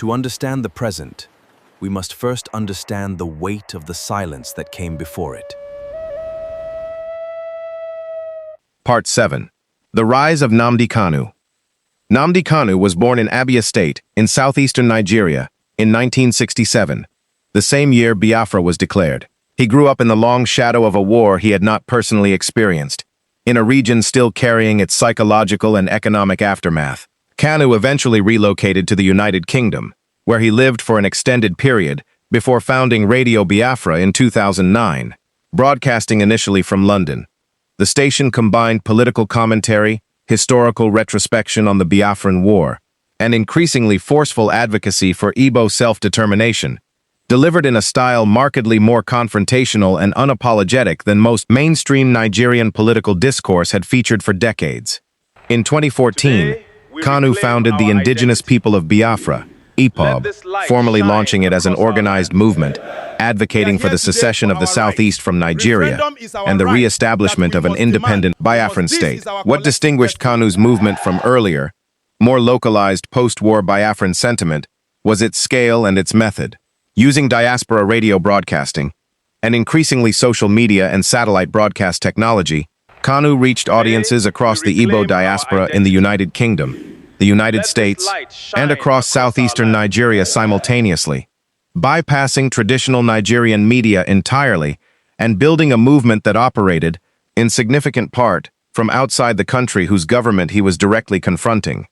To understand the present, we must first understand the weight of the silence that came before it. Part 7. The Rise of Nnamdi Kanu. Nnamdi Kanu was born in Abia State, in southeastern Nigeria, in 1967, the same year Biafra was declared. He grew up in the long shadow of a war he had not personally experienced, in a region still carrying its psychological and economic aftermath. Kanu eventually relocated to the United Kingdom, where he lived for an extended period before founding Radio Biafra in 2009, broadcasting initially from London. The station combined political commentary, historical retrospection on the Biafran War, and increasingly forceful advocacy for Igbo self-determination, delivered in a style markedly more confrontational and unapologetic than most mainstream Nigerian political discourse had featured for decades. In 2014, Kanu founded the indigenous people of Biafra, IPOB, formally launching it as an organized movement, advocating for the secession of the southeast from Nigeria and the re-establishment of an independent Biafran state. What distinguished Kanu's movement from earlier, more localized post-war Biafran sentiment was its scale and its method. Using diaspora radio broadcasting and increasingly social media and satellite broadcast technology, Kanu reached audiences across the Igbo diaspora in the United Kingdom, the United States, and across southeastern Nigeria simultaneously, bypassing traditional Nigerian media entirely and building a movement that operated, in significant part, from outside the country whose government he was directly confronting.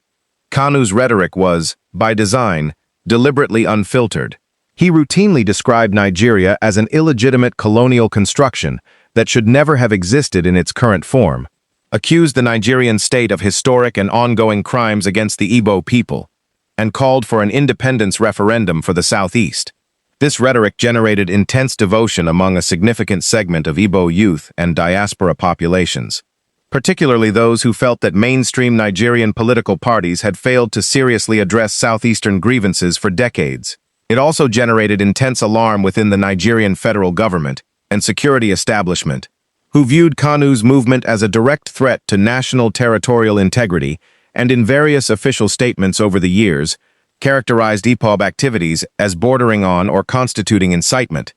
Kanu's rhetoric was, by design, deliberately unfiltered. He routinely described Nigeria as an illegitimate colonial construction that should never have existed in its current form, accused the Nigerian state of historic and ongoing crimes against the Igbo people, and called for an independence referendum for the Southeast. This rhetoric generated intense devotion among a significant segment of Igbo youth and diaspora populations, particularly those who felt that mainstream Nigerian political parties had failed to seriously address Southeastern grievances for decades. It also generated intense alarm within the Nigerian federal government and security establishment, who viewed Kanu's movement as a direct threat to national territorial integrity and in various official statements over the years, characterized IPOB activities as bordering on or constituting incitement,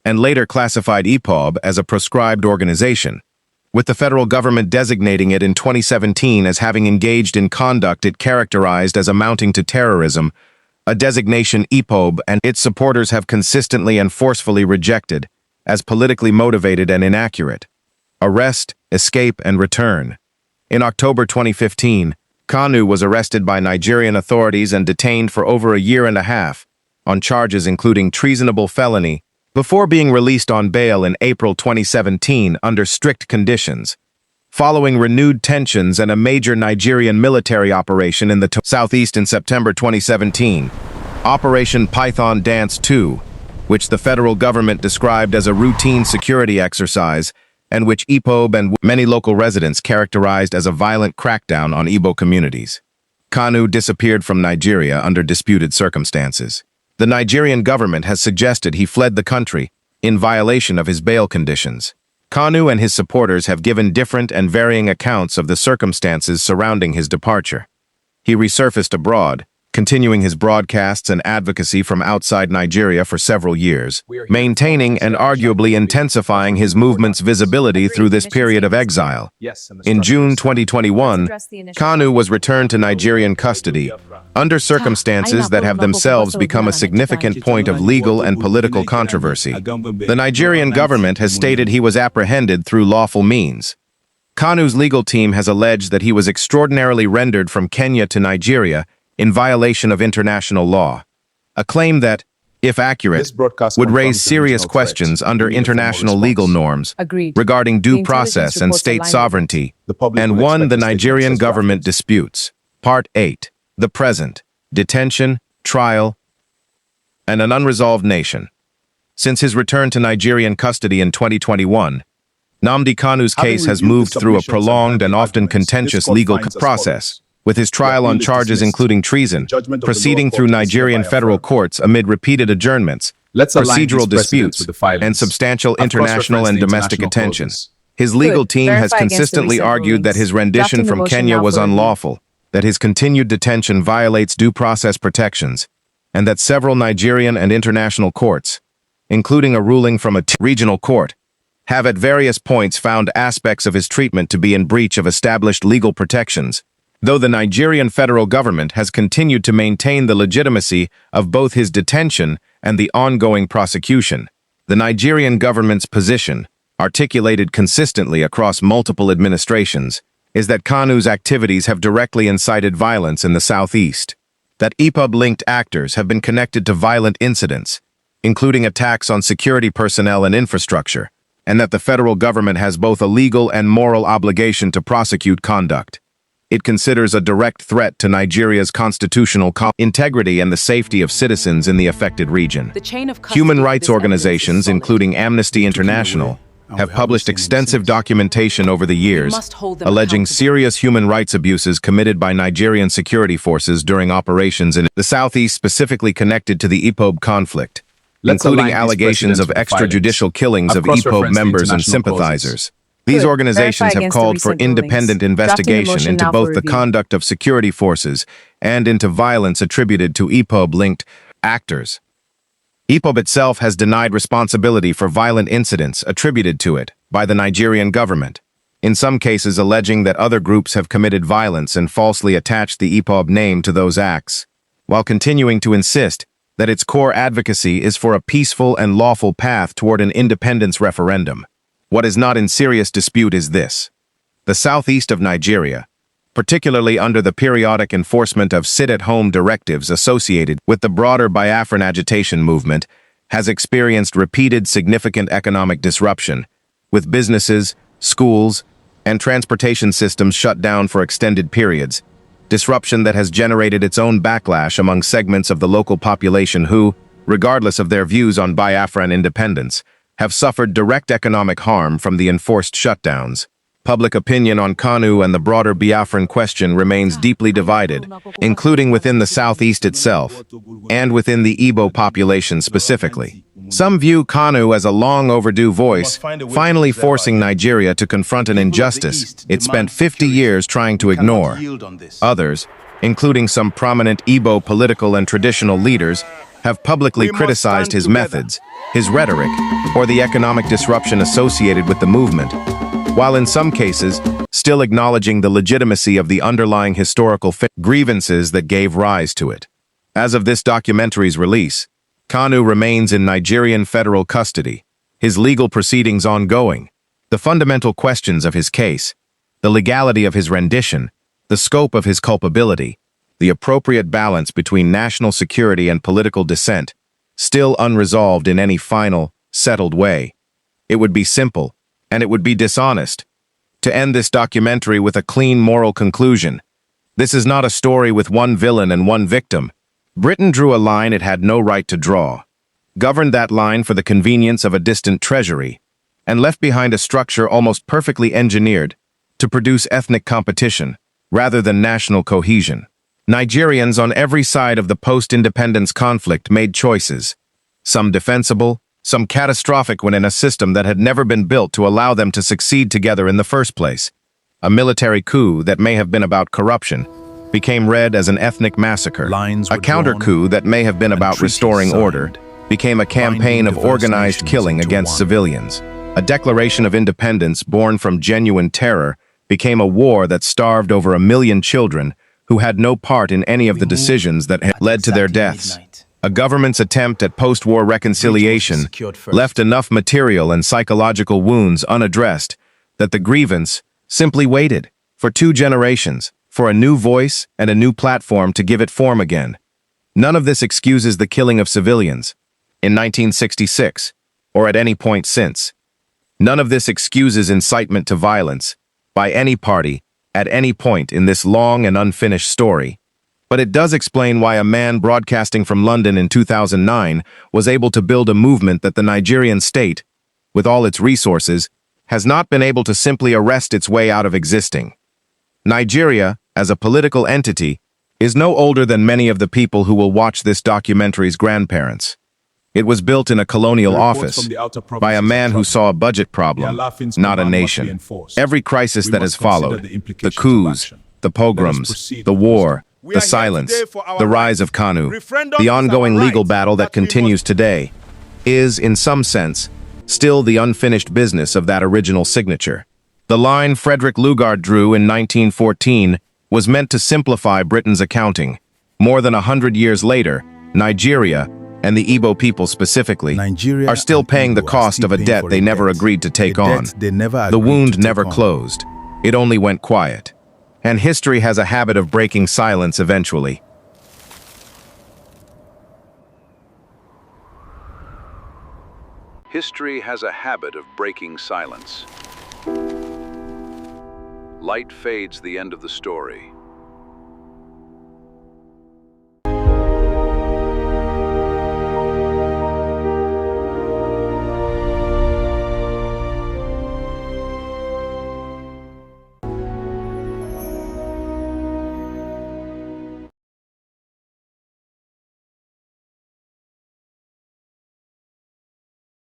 and later classified IPOB as a proscribed organization, with the federal government designating it in 2017 as having engaged in conduct it characterized as amounting to terrorism, a designation IPOB and its supporters have consistently and forcefully rejected as politically motivated and inaccurate. Arrest, escape, and return. In October 2015, Kanu was arrested by Nigerian authorities and detained for over a year and a half on charges including treasonable felony before being released on bail in April 2017 under strict conditions, following renewed tensions and a major Nigerian military operation in the southeast in September 2017, Operation Python Dance 2, which the federal government described as a routine security exercise and which IPOB and many local residents characterized as a violent crackdown on Igbo communities. Kanu disappeared from Nigeria under disputed circumstances. The Nigerian government has suggested he fled the country in violation of his bail conditions. Kanu and his supporters have given different and varying accounts of the circumstances surrounding his departure. He resurfaced abroad, continuing his broadcasts and advocacy from outside Nigeria for several years, maintaining and arguably intensifying his movement's visibility through this period of exile. In June 2021, Kanu was returned to Nigerian custody, under circumstances that have themselves become a significant point of legal and political controversy. The Nigerian government has stated he was apprehended through lawful means. Kanu's legal team has alleged that he was extraordinarily rendered from Kenya to Nigeria in violation of international law, a claim that, if accurate, would raise serious questions under international legal norms regarding due process and state sovereignty, and one the Nigerian government disputes. Part 8. The Present, Detention, Trial, and an Unresolved Nation. Since his return to Nigerian custody in 2021, Nnamdi Kanu's case has moved through a prolonged and often contentious legal process, with his trial on charges including treason, proceeding through Nigerian federal courts amid repeated adjournments, procedural disputes, and substantial international and domestic attention. His legal team has consistently argued that his rendition from Kenya was unlawful, that his continued detention violates due process protections, and that several Nigerian and international courts, including a ruling from a regional court, have at various points found aspects of his treatment to be in breach of established legal protections, though the Nigerian federal government has continued to maintain the legitimacy of both his detention and the ongoing prosecution. The Nigerian government's position, articulated consistently across multiple administrations, is that Kanu's activities have directly incited violence in the southeast, that IPOB-linked actors have been connected to violent incidents, including attacks on security personnel and infrastructure, and that the federal government has both a legal and moral obligation to prosecute conduct. It considers a direct threat to Nigeria's constitutional integrity and the safety of citizens in the affected region. Human rights organizations, including Amnesty International, have published extensive documentation over the years, alleging serious human rights abuses committed by Nigerian security forces during operations in the southeast specifically connected to the IPOB conflict, including allegations of extrajudicial killings of IPOB members and sympathizers. These organizations have called for independent investigation into both the conduct of security forces and into violence attributed to IPOB-linked actors. IPOB itself has denied responsibility for violent incidents attributed to it by the Nigerian government, in some cases alleging that other groups have committed violence and falsely attached the IPOB name to those acts, while continuing to insist that its core advocacy is for a peaceful and lawful path toward an independence referendum. What is not in serious dispute is this: the southeast of Nigeria, particularly under the periodic enforcement of sit-at-home directives associated with the broader Biafran agitation movement, has experienced repeated significant economic disruption, with businesses, schools, and transportation systems shut down for extended periods, disruption that has generated its own backlash among segments of the local population who, regardless of their views on Biafran independence, have suffered direct economic harm from the enforced shutdowns. Public opinion on Kanu and the broader Biafran question remains deeply divided, including within the southeast itself, and within the Igbo population specifically. Some view Kanu as a long overdue voice, finally forcing Nigeria to confront an injustice it spent 50 years trying to ignore. Others, including some prominent Igbo political and traditional leaders, have publicly criticized his methods, his rhetoric, or the economic disruption associated with the movement, while in some cases, still acknowledging the legitimacy of the underlying historical grievances that gave rise to it. As of this documentary's release, Kanu remains in Nigerian federal custody, his legal proceedings ongoing, the fundamental questions of his case, the legality of his rendition, the scope of his culpability, the appropriate balance between national security and political dissent, still unresolved in any final, settled way. It would be simple, and it would be dishonest, to end this documentary with a clean moral conclusion. This is not a story with one villain and one victim. Britain drew a line it had no right to draw, governed that line for the convenience of a distant treasury, and left behind a structure almost perfectly engineered to produce ethnic competition rather than national cohesion. Nigerians on every side of the post-independence conflict made choices, some defensible, some catastrophic when in a system that had never been built to allow them to succeed together in the first place. A military coup that may have been about corruption became read as an ethnic massacre. A counter-coup that may have been about restoring order became a campaign of organized killing against civilians. A declaration of independence born from genuine terror became a war that starved over 1 million children who had no part in any of the decisions that had led to their deaths. A government's attempt at post-war reconciliation left enough material and psychological wounds unaddressed that the grievance simply waited for 2 generations for a new voice and a new platform to give it form again. None of this excuses the killing of civilians in 1966 or at any point since. None of this excuses incitement to violence by any party at any point in this long and unfinished story. But it does explain why a man broadcasting from London in 2009 was able to build a movement that the Nigerian state, with all its resources, has not been able to simply arrest its way out of existing. Nigeria, as a political entity, is no older than many of the people who will watch this documentary's grandparents. It was built in a colonial office by a man who saw a budget problem, not a nation. Every crisis that has followed, the coups, the pogroms, the war, the silence, the rise of Kanu, the ongoing legal battle that continues today, is, in some sense, still the unfinished business of that original signature. The line Frederick Lugard drew in 1914 was meant to simplify Britain's accounting. More than 100 years later, Nigeria, and the Igbo people specifically, are still paying the cost of a debt they never agreed to take on. The wound never closed. It only went quiet. And history has a habit of breaking silence eventually. History has a habit of breaking silence. Light fades the end of the story.